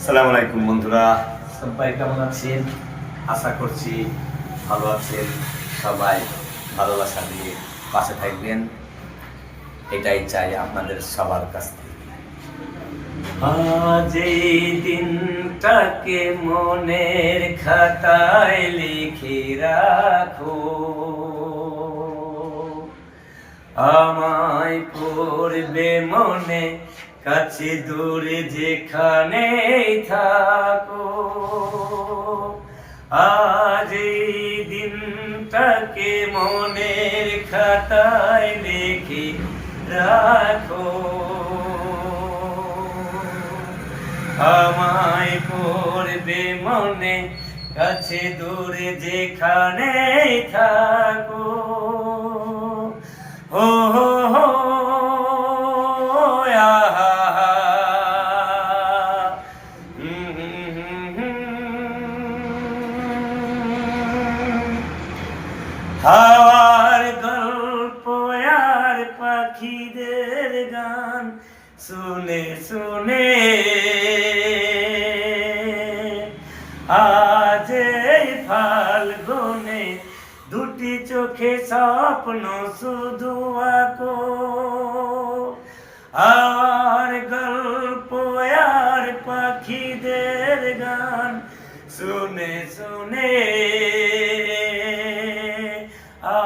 আসসালামু আলাইকুম বন্ধুরা, সবাই কেমন আছেন? আশা করছি ভালো আছেন। সবাই ভালোবাসা দিয়ে পাশে থাকবেন, এটাই চাই আপনাদের সবার কাছ থেকে। আজ এই দিনটাকে মনের খাতায় লিখে রাখো, আমায় পড়বে মনে, কাছে দূরে যেখানে থাকো। আজ এই দিনটাকে মনের খাতায় লিখে রাখো, আমায় পড়বে মনে, কাছে দূরে যেখানে থাকো। ও হো হো আহা, হাওয়ার গল্প আর পাখিদের গান শুনে শুনে আজ এই ফাল্গুনে দুটি চোখে স্বপ্ন শুধু আঁকো। আর গল্প আর পাখিদের গান শুনে শুনে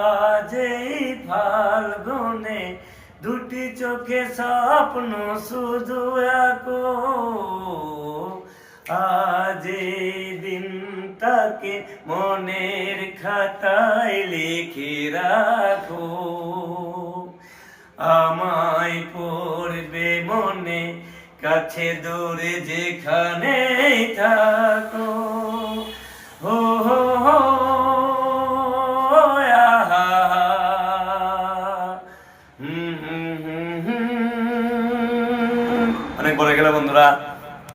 আজ এই ফাল্গুনে দুটি চোখে স্বপ্ন শুধু আঁকো। আজ এই দিনটাকে মনের খাতায় লিখে রাখো, আমায় পড়বে মনে, কাছে দূরে যেখানে থাকো। হো হো হো আহা, অনেক বলে গেল বন্ধুরা।